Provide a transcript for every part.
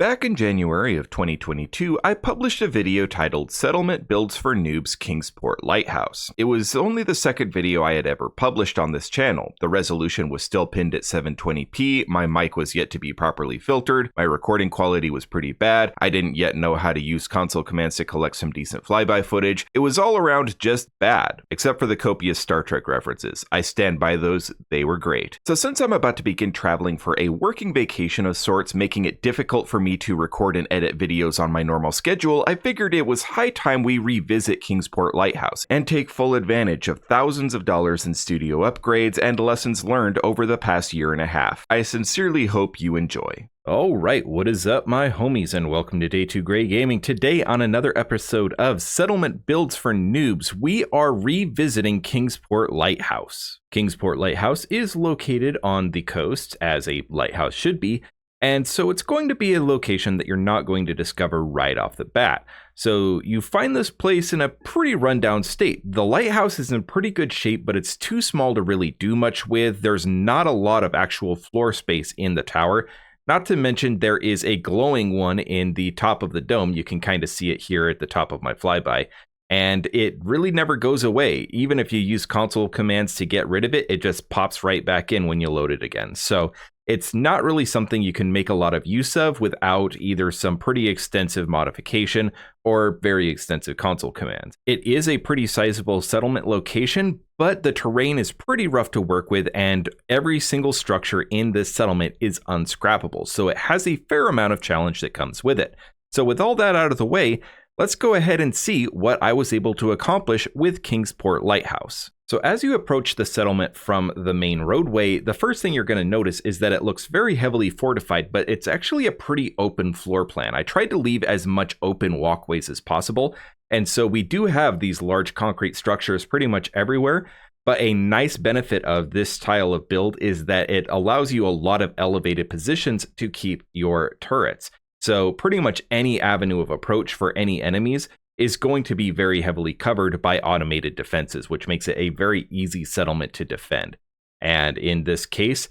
Back in January of 2022, I published a video titled Settlement Builds for Noobs Kingsport Lighthouse. It was only the second video I had ever published on this channel. The resolution was still pinned at 720p, my mic was yet to be properly filtered, my recording quality was pretty bad, I didn't yet know how to use console commands to collect some decent flyby footage. It was all around just bad, except for the copious Star Trek references. I stand by those, they were great. So since I'm about to begin traveling for a working vacation of sorts, making it difficult for me to record and edit videos on my normal schedule, I figured it was high time we revisit Kingsport Lighthouse and take full advantage of thousands of dollars in studio upgrades and lessons learned over the past year and a half. I sincerely hope you enjoy. Alright, what is up my homies, and welcome to Day 2 Gray Gaming. Today on another episode of Settlement Builds for Noobs, we are revisiting Kingsport Lighthouse. Kingsport Lighthouse is located on the coast, as a lighthouse should be, and so it's going to be a location that you're not going to discover right off the bat. So you find this place in a pretty rundown state. The lighthouse is in pretty good shape, but it's too small to really do much with. There's not a lot of actual floor space in the tower. Not to mention there is a glowing one in the top of the dome. You can kind of see it here at the top of my flyby. And it really never goes away. Even if you use console commands to get rid of it, it just pops right back in when you load it again. So it's not really something you can make a lot of use of without either some pretty extensive modification or very extensive console commands. It is a pretty sizable settlement location, but the terrain is pretty rough to work with, and every single structure in this settlement is unscrappable. So it has a fair amount of challenge that comes with it. So with all that out of the way, let's go ahead and see what I was able to accomplish with Kingsport Lighthouse. So as you approach the settlement from the main roadway, the first thing you're going to notice is that it looks very heavily fortified, but it's actually a pretty open floor plan. I tried to leave as much open walkways as possible, and so we do have these large concrete structures pretty much everywhere. But a nice benefit of this style of build is that it allows you a lot of elevated positions to keep your turrets. So pretty much any avenue of approach for any enemies is going to be very heavily covered by automated defenses, which makes it a very easy settlement to defend. And in this case,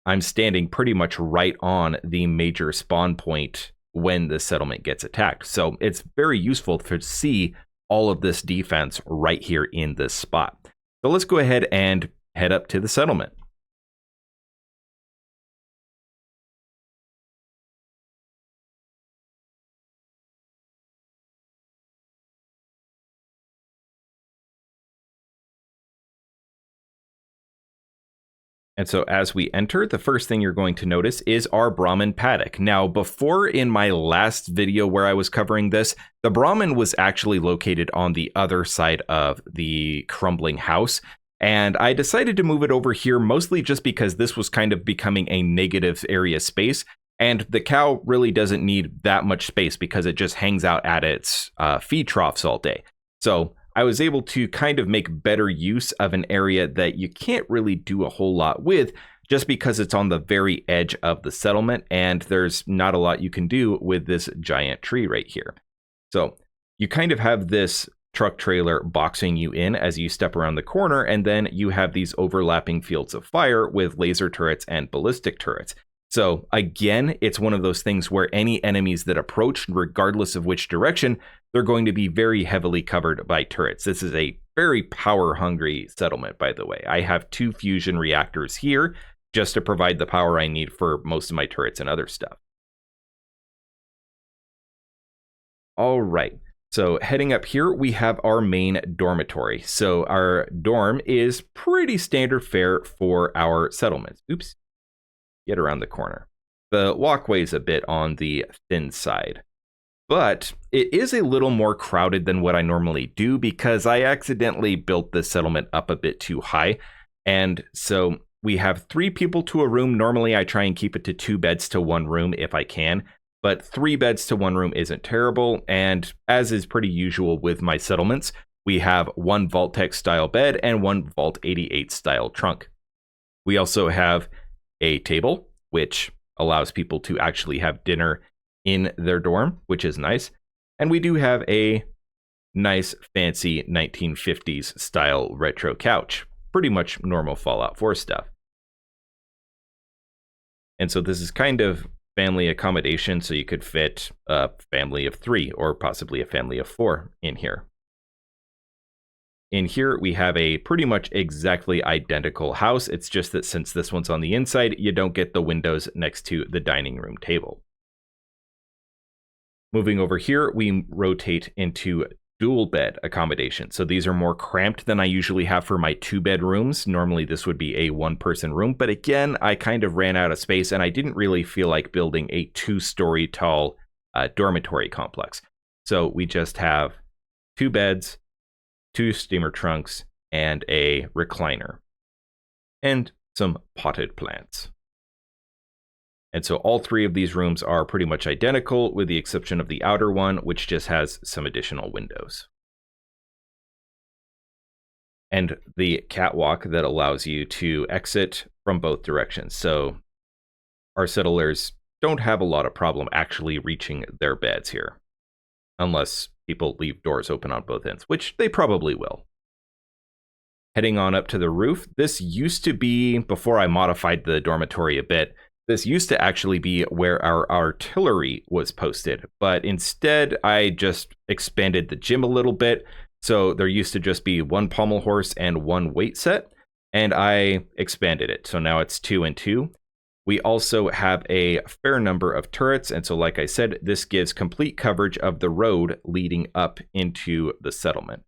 I'm standing pretty much right on the major spawn point when the settlement gets attacked. So it's very useful to see all of this defense right here in this spot. So let's go ahead and head up to the settlement. And so as we enter, the first thing you're going to notice is our Brahmin Paddock. Now, before in my last video where I was covering this, the Brahmin was actually located on the other side of the crumbling house. And I decided to move it over here mostly just because this was kind of becoming a negative area space. And the cow really doesn't need that much space because it just hangs out at its feed troughs all day. So I was able to kind of make better use of an area that you can't really do a whole lot with just because it's on the very edge of the settlement and there's not a lot you can do with this giant tree right here. So you kind of have this truck trailer boxing you in as you step around the corner, and then you have these overlapping fields of fire with laser turrets and ballistic turrets. So again, it's one of those things where any enemies that approach, regardless of which direction, they're going to be very heavily covered by turrets. This is a very power-hungry settlement, by the way. I have 2 fusion reactors here just to provide the power I need for most of my turrets and other stuff. All right, so heading up here, we have our main dormitory. So our dorm is pretty standard fare for our settlements. Oops. Get around the corner. The walkway is a bit on the thin side, but it is a little more crowded than what I normally do because I accidentally built this settlement up a bit too high. And so we have 3 people to a room. Normally I try and keep it to 2 beds to 1 room if I can, but 3 beds to 1 room isn't terrible. And as is pretty usual with my settlements, we have 1 Vault-Tec style bed and 1 Vault 88 style trunk. We also have a table, which allows people to actually have dinner in their dorm, which is nice. And we do have a nice fancy 1950s style retro couch, pretty much normal Fallout 4 stuff. And so this is kind of family accommodation, so you could fit a family of 3 or possibly a family of 4 in here. In here, we have a pretty much exactly identical house. It's just that since this one's on the inside, you don't get the windows next to the dining room table. Moving over here, we rotate into dual bed accommodation. So these are more cramped than I usually have for my 2-bed rooms. Normally this would be a 1-person room, but again, I kind of ran out of space and I didn't really feel like building a 2-story tall dormitory complex. So we just have 2 beds, 2 steamer trunks, and a recliner, and some potted plants. And so all 3 of these rooms are pretty much identical, with the exception of the outer one, which just has some additional windows. And the catwalk that allows you to exit from both directions. So our settlers don't have a lot of problem actually reaching their beds here, unless people leave doors open on both ends, which they probably will. Heading on up to the roof, this used to be, before I modified the dormitory a bit, this used to actually be where our artillery was posted, but instead I just expanded the gym a little bit. So there used to just be 1 pommel horse and 1 weight set, and I expanded it. So now it's 2 and 2. We also have a fair number of turrets, and so like I said, this gives complete coverage of the road leading up into the settlement.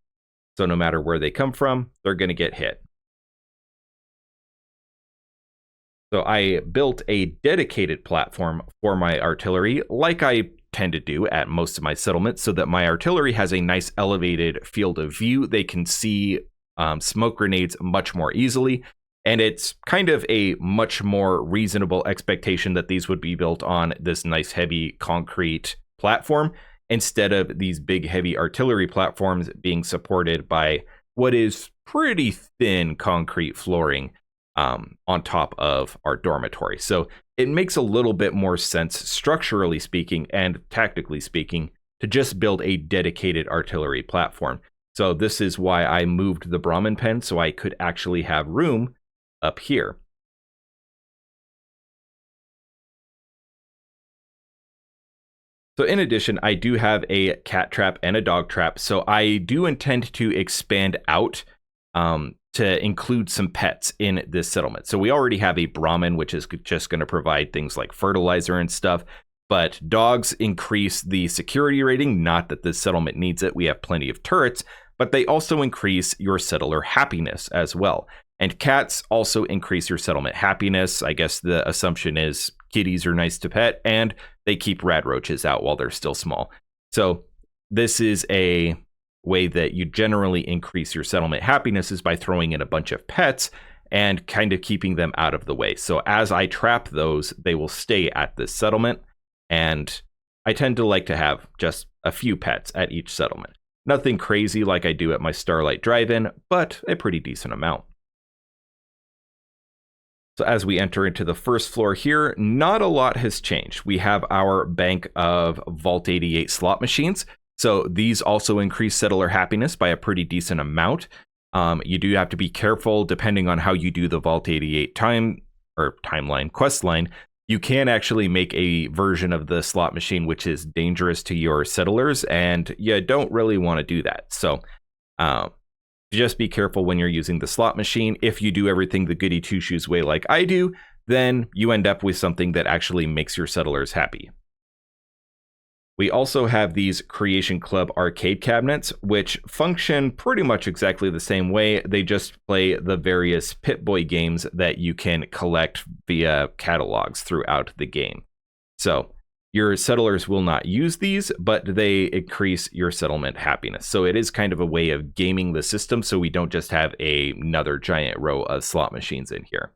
So no matter where they come from, they're going to get hit. So I built a dedicated platform for my artillery, like I tend to do at most of my settlements, so that my artillery has a nice elevated field of view. They can see smoke grenades much more easily, and it's kind of a much more reasonable expectation that these would be built on this nice heavy concrete platform, instead of these big heavy artillery platforms being supported by what is pretty thin concrete flooring on top of our dormitory. So it makes a little bit more sense, structurally speaking and tactically speaking, to just build a dedicated artillery platform. So this is why I moved the Brahmin pen, so I could actually have room up here. So in addition, I do have a cat trap and a dog trap, so I do intend to expand out to include some pets in this settlement. So we already have a Brahmin, which is just going to provide things like fertilizer and stuff, but dogs increase the security rating. Not that this settlement needs it, we have plenty of turrets, but they also increase your settler happiness as well. And cats also increase your settlement happiness. I guess the assumption is kitties are nice to pet, and they keep rad roaches out while they're still small. So this is a way that you generally increase your settlement happiness, is by throwing in a bunch of pets and kind of keeping them out of the way. So as I trap those, they will stay at this settlement, and I tend to like to have just a few pets at each settlement. Nothing crazy like I do at my Starlight Drive-In, but a pretty decent amount. So as we enter into the first floor here, not a lot has changed. We have our bank of Vault 88 slot machines. So these also increase settler happiness by a pretty decent amount. You do have to be careful depending on how you do the Vault 88 timeline quest line. You can actually make a version of the slot machine which is dangerous to your settlers, and you don't really want to do that. So just be careful when you're using the slot machine. If you do everything the goody two-shoes way like I do, then you end up with something that actually makes your settlers happy. We also have these Creation Club arcade cabinets, which function pretty much exactly the same way. They just play the various Pip-Boy games that you can collect via catalogs throughout the game. So your settlers will not use these, but they increase your settlement happiness. So it is kind of a way of gaming the system, so we don't just have another giant row of slot machines in here.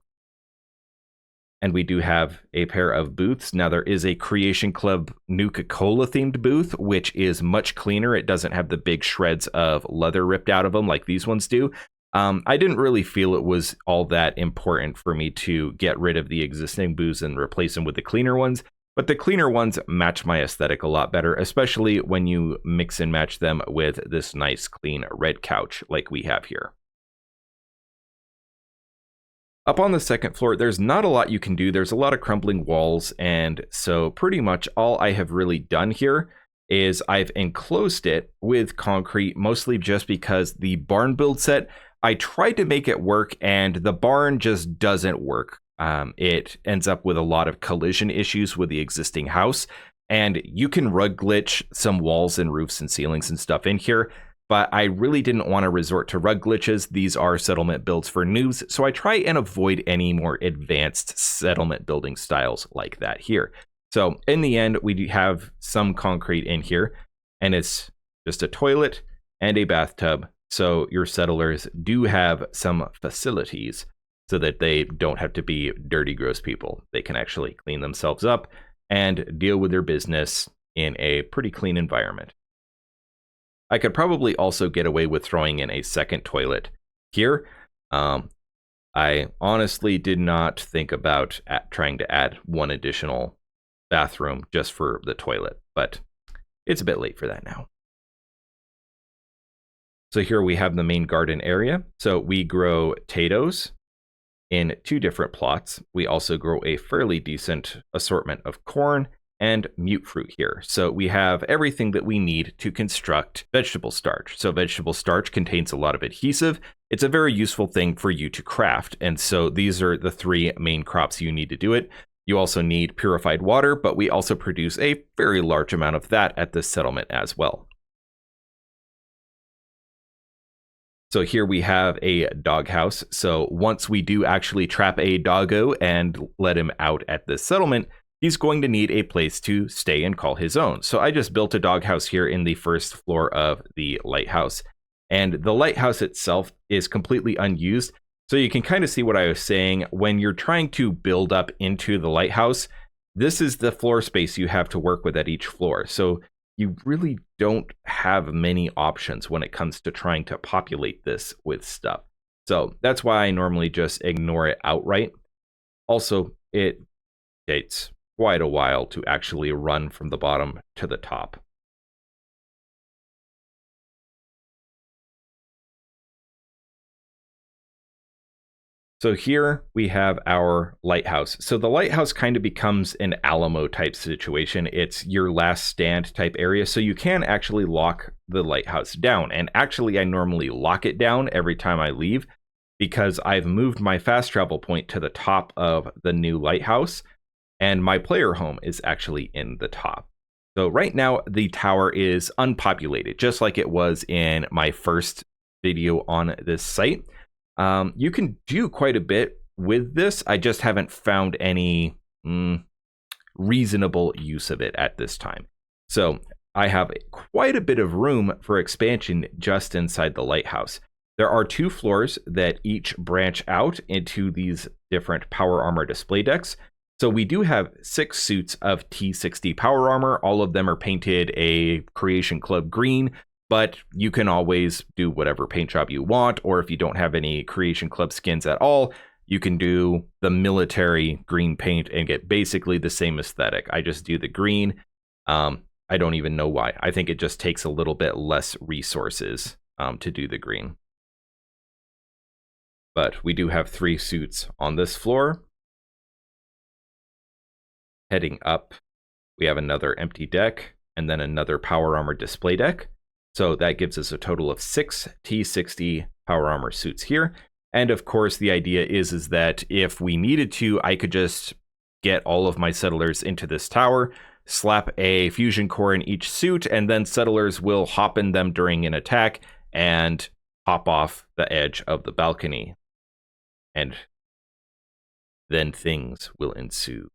And we do have a pair of booths. Now there is a Creation Club Nuka-Cola themed booth, which is much cleaner. It doesn't have the big shreds of leather ripped out of them like these ones do. I didn't really feel it was all that important for me to get rid of the existing booths and replace them with the cleaner ones. But the cleaner ones match my aesthetic a lot better, especially when you mix and match them with this nice clean red couch like we have here. Up on the second floor, there's not a lot you can do. There's a lot of crumbling walls, and so pretty much all I have really done here is I've enclosed it with concrete, mostly just because the barn build set, I tried to make it work, and the barn just doesn't work. It ends up with a lot of collision issues with the existing house, and you can rug glitch some walls and roofs and ceilings and stuff in here, but I really didn't want to resort to rug glitches. These are settlement builds for noobs, so I try and avoid any more advanced settlement building styles like that here. So in the end, we do have some concrete in here, and it's just a toilet and a bathtub, so your settlers do have some facilities so that they don't have to be dirty, gross people. They can actually clean themselves up and deal with their business in a pretty clean environment. I could probably also get away with throwing in a second toilet here. I honestly did not think about trying to add one additional bathroom just for the toilet, but it's a bit late for that now. So here we have the main garden area. So we grow potatoes in 2 different plots. We also grow a fairly decent assortment of corn and mute fruit here. So we have everything that we need to construct vegetable starch. So vegetable starch contains a lot of adhesive. It's a very useful thing for you to craft. And so these are the 3 main crops you need to do it. You also need purified water, but we also produce a very large amount of that at this settlement as well. So here we have a doghouse. So once we do actually trap a doggo and let him out at this settlement, he's going to need a place to stay and call his own. So I just built a doghouse here in the first floor of the lighthouse. And the lighthouse itself is completely unused. So you can kind of see what I was saying. When you're trying to build up into the lighthouse, this is the floor space you have to work with at each floor. So you really don't have many options when it comes to trying to populate this with stuff. So that's why I normally just ignore it outright. Also, it takes quite a while to actually run from the bottom to the top. So here we have our lighthouse. So the lighthouse kind of becomes an Alamo type situation. It's your last stand type area. So you can actually lock the lighthouse down. And actually, I normally lock it down every time I leave because I've moved my fast travel point to the top of the new lighthouse. And my player home is actually in the top. So right now, the tower is unpopulated, just like it was in my first video on this site. You can do quite a bit with this. I just haven't found any reasonable use of it at this time. So I have quite a bit of room for expansion just inside the lighthouse. There are 2 floors that each branch out into these different power armor display decks. So we do have 6 suits of T60 power armor. All of them are painted a Creation Club green. But you can always do whatever paint job you want, or if you don't have any Creation Club skins at all, you can do the military green paint and get basically the same aesthetic. I just do the green. I don't even know why. I think it just takes a little bit less resources to do the green. But we do have 3 suits on this floor. Heading up, we have another empty deck and then another power armor display deck. So that gives us a total of 6 T60 power armor suits here. And of course, the idea is that if we needed to, I could just get all of my settlers into this tower, slap a fusion core in each suit, and then settlers will hop in them during an attack and hop off the edge of the balcony. And then things will ensue.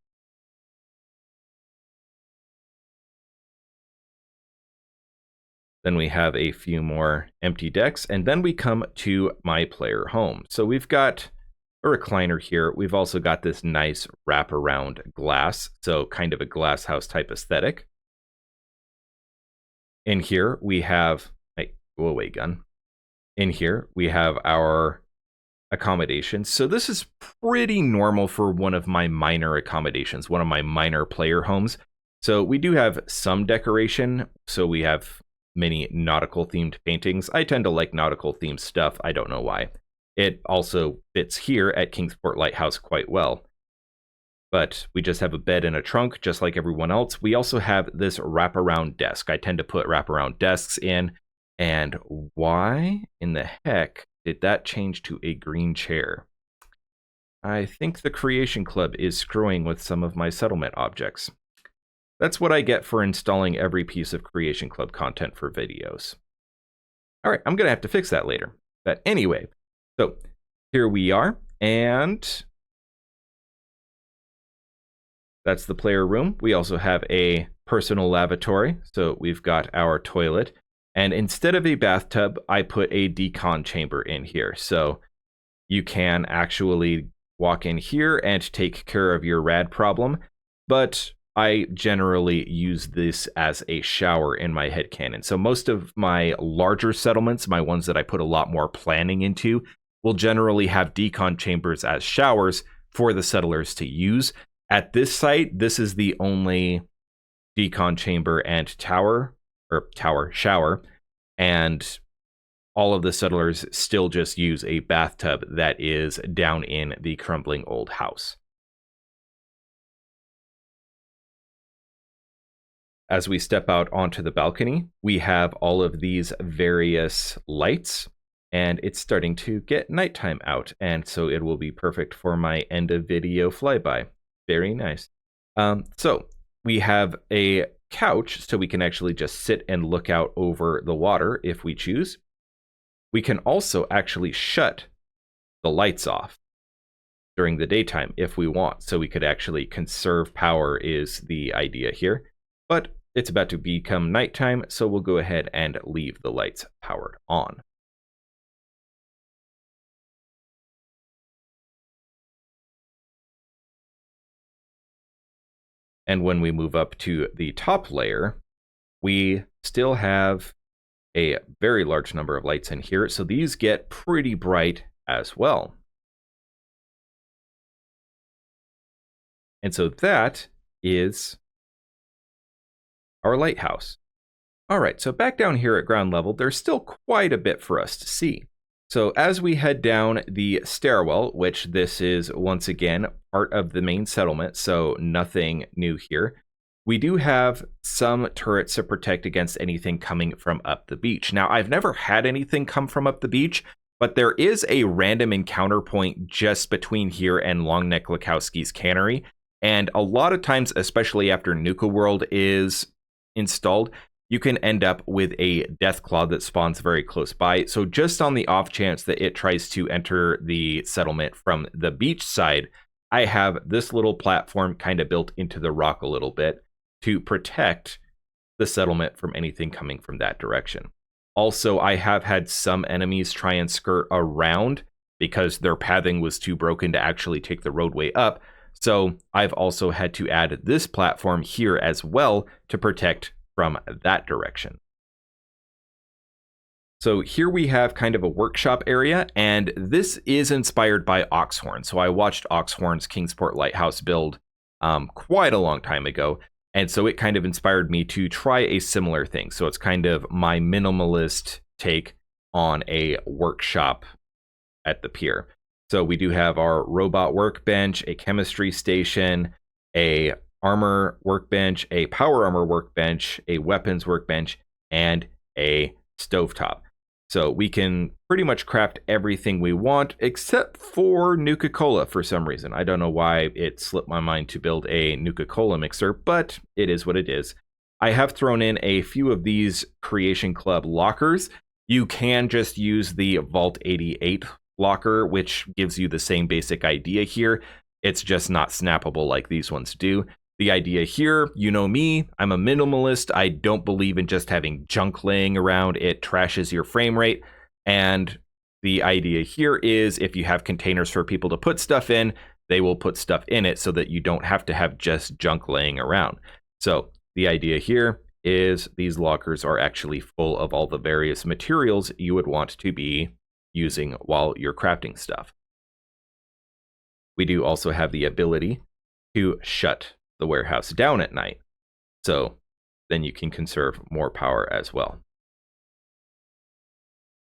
Then we have a few more empty decks, and then we come to my player home. So we've got a recliner here. We've also got this nice wraparound glass, so kind of a glass house type aesthetic. In here we have, go away gun. In here we have our accommodations. So this is pretty normal for one of my minor accommodations, one of my minor player homes. So we do have some decoration. So we have many nautical themed paintings. I tend to like nautical themed stuff. I don't know why. It also fits here at Kingsport Lighthouse quite well. But we just have a bed and a trunk, just like everyone else. We also have this wraparound desk. I tend to put wraparound desks in. And why in the heck did that change to a green chair? I think the Creation Club is screwing with some of my settlement objects. That's what I get for installing every piece of Creation Club content for videos. All right, I'm going to have to fix that later. But anyway, so here we are, and that's the player room. We also have a personal lavatory, so we've got our toilet. And instead of a bathtub, I put a decon chamber in here. So you can actually walk in here and take care of your rad problem. But I generally use this as a shower in my headcanon. So most of my larger settlements, my ones that I put a lot more planning into, will generally have decon chambers as showers for the settlers to use. At this site, this is the only decon chamber and shower, and all of the settlers still just use a bathtub that is down in the crumbling old house. As we step out onto the balcony, we have all of these various lights, and it's starting to get nighttime out, and so it will be perfect for my end of video flyby. Very nice. So we have a couch, so we can actually just sit and look out over the water if we choose. We can also actually shut the lights off during the daytime if we want, so we could actually conserve power is the idea here. But it's about to become nighttime, so we'll go ahead and leave the lights powered on. And when we move up to the top layer, we still have a very large number of lights in here, so these get pretty bright as well. And so that is our lighthouse. All right, so back down here at ground level, there's still quite a bit for us to see. So as we head down the stairwell, which this is once again part of the main settlement, so nothing new here, we do have some turrets to protect against anything coming from up the beach. Now, I've never had anything come from up the beach, but there is a random encounter point just between here and Longneck Lakowski's cannery. And a lot of times, especially after Nuka World is installed, you can end up with a Deathclaw that spawns very close by. So just on the off chance that it tries to enter the settlement from the beach side, I have this little platform kind of built into the rock a little bit to protect the settlement from anything coming from that direction. Also, I have had some enemies try and skirt around because their pathing was too broken to actually take the roadway up. So I've also had to add this platform here as well to protect from that direction. So here we have kind of a workshop area, and this is inspired by Oxhorn. So I watched Oxhorn's Kingsport Lighthouse build quite a long time ago, and so it kind of inspired me to try a similar thing. So it's kind of my minimalist take on a workshop at the pier. So we do have our robot workbench, a chemistry station, a armor workbench, a power armor workbench, a weapons workbench, and a stovetop. So we can pretty much craft everything we want except for Nuka-Cola for some reason. I don't know why it slipped my mind to build a Nuka-Cola mixer, but it is what it is. I have thrown in a few of these Creation Club lockers. You can just use the Vault 88 locker, which gives you the same basic idea here. It's just not snappable like these ones do. The idea here, you know me, I'm a minimalist. I don't believe in just having junk laying around. It trashes your frame rate. And the idea here is if you have containers for people to put stuff in, they will put stuff in it so that you don't have to have just junk laying around. So the idea here is these lockers are actually full of all the various materials you would want to be using while you're crafting stuff. We do also have the ability to shut the warehouse down at night, so then you can conserve more power as well.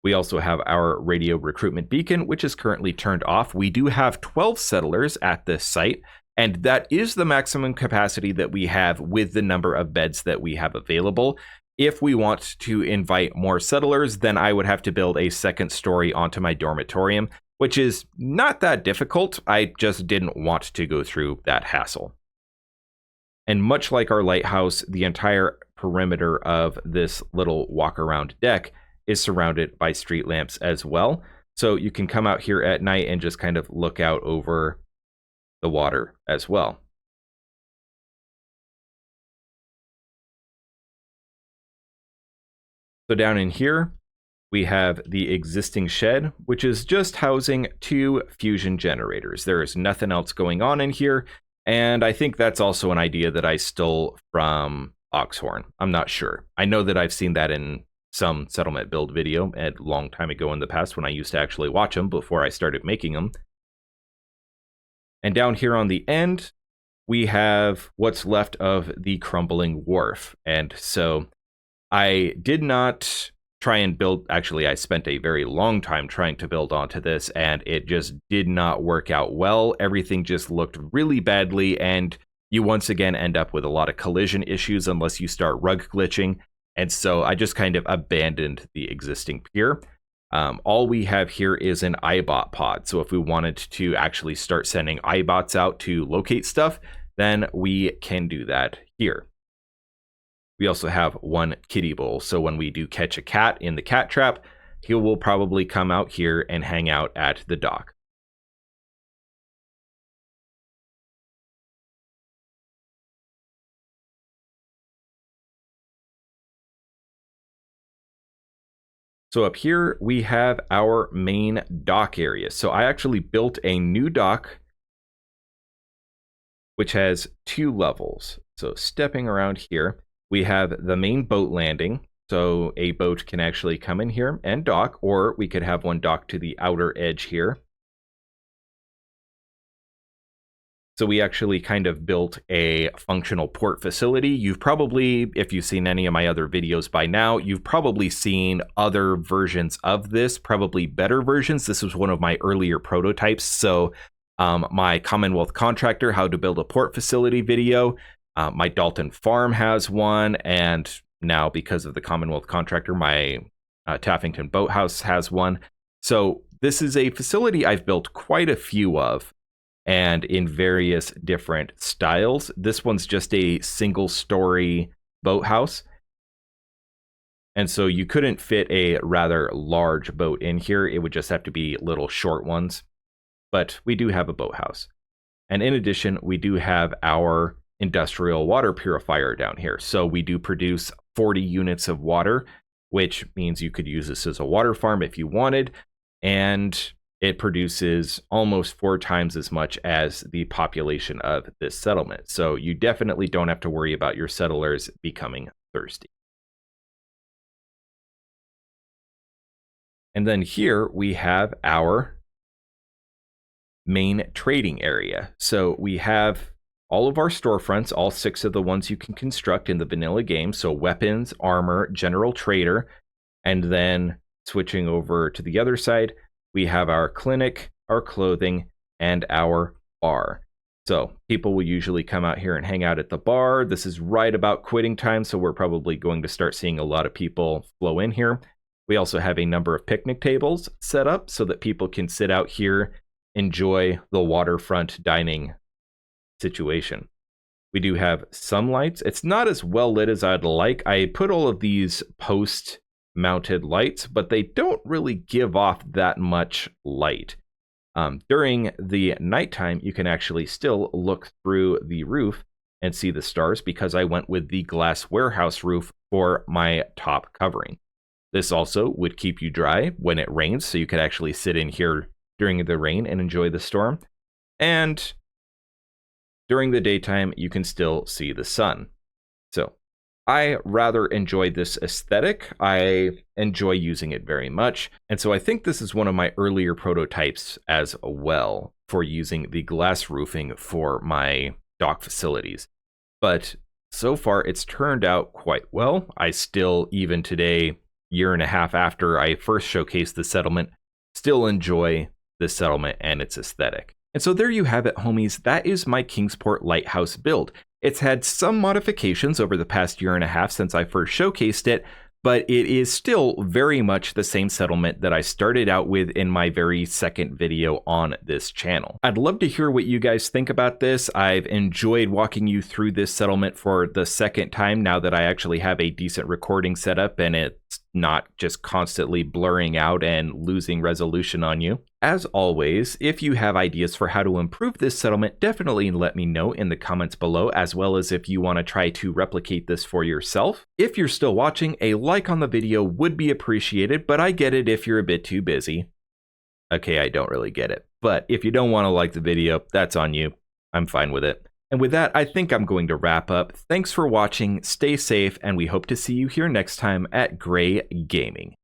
We also have our radio recruitment beacon, which is currently turned off. We do have 12 settlers at this site, and that is the maximum capacity that we have with the number of beds that we have available. If we want to invite more settlers, then I would have to build a second story onto my dormitorium, which is not that difficult. I just didn't want to go through that hassle. And much like our lighthouse, the entire perimeter of this little walk-around deck is surrounded by street lamps as well. So you can come out here at night and just kind of look out over the water as well. So down in here, we have the existing shed, which is just housing 2 fusion generators. There is nothing else going on in here. And I think that's also an idea that I stole from Oxhorn. I'm not sure. I know that I've seen that in some settlement build video a long time ago in the past when I used to actually watch them before I started making them. And down here on the end, we have what's left of the crumbling wharf. And so I did not try and build, actually I spent a very long time trying to build onto this, and it just did not work out well. Everything just looked really badly, and you once again end up with a lot of collision issues unless you start rug glitching. And so I just kind of abandoned the existing pier. All we have here is an iBot pod. So if we wanted to actually start sending iBots out to locate stuff, then we can do that here. We also have 1 kiddie bowl. So when we do catch a cat in the cat trap, he will probably come out here and hang out at the dock. So up here, we have our main dock area. So I actually built a new dock, which has 2 levels. So stepping around here, we have the main boat landing. So a boat can actually come in here and dock, or we could have one dock to the outer edge here. So we actually kind of built a functional port facility. You've probably, if you've seen any of my other videos by now, you've probably seen other versions of this, probably better versions. This was one of my earlier prototypes. So my Commonwealth Contractor, how to build a port facility video, my Dalton Farm has one. And now because of the Commonwealth Contractor, my Taffington Boathouse has one. So this is a facility I've built quite a few of, and in various different styles. This one's just a single story boathouse. And so you couldn't fit a rather large boat in here. It would just have to be little short ones. But we do have a boathouse. And in addition, we do have our industrial water purifier down here. So we do produce 40 units of water, which means you could use this as a water farm if you wanted. And it produces almost 4 times as much as the population of this settlement. So you definitely don't have to worry about your settlers becoming thirsty. And then here we have our main trading area. So we have all of our storefronts, all 6 of the ones you can construct in the vanilla game. So weapons, armor, general trader, and then switching over to the other side, we have our clinic, our clothing, and our bar. So people will usually come out here and hang out at the bar. This is right about quitting time, so we're probably going to start seeing a lot of people flow in here. We also have a number of picnic tables set up so that people can sit out here, enjoy the waterfront dining situation. We do have some lights. It's not as well lit as I'd like. I put all of these post mounted lights, but they don't really give off that much light. During the nighttime, you can actually still look through the roof and see the stars because I went with the glass warehouse roof for my top covering. This also would keep you dry when it rains, so you could actually sit in here during the rain and enjoy the storm. And during the daytime, you can still see the sun. So I rather enjoy this aesthetic. I enjoy using it very much. And so I think this is one of my earlier prototypes as well for using the glass roofing for my dock facilities. But so far it's turned out quite well. I still, even today, year and a half after I first showcased the settlement, still enjoy this settlement and its aesthetic. And so there you have it, homies. That is my Kingsport Lighthouse build. It's had some modifications over the past year and a half since I first showcased it, but it is still very much the same settlement that I started out with in my very second video on this channel. I'd love to hear what you guys think about this. I've enjoyed walking you through this settlement for the second time now that I actually have a decent recording setup and it's not just constantly blurring out and losing resolution on you. As always, if you have ideas for how to improve this settlement, definitely let me know in the comments below, as well as if you want to try to replicate this for yourself. If you're still watching, a like on the video would be appreciated, but I get it if you're a bit too busy. Okay, I don't really get it, but if you don't want to like the video, that's on you. I'm fine with it. And with that, I think I'm going to wrap up. Thanks for watching, stay safe, and we hope to see you here next time at Gray Gaming.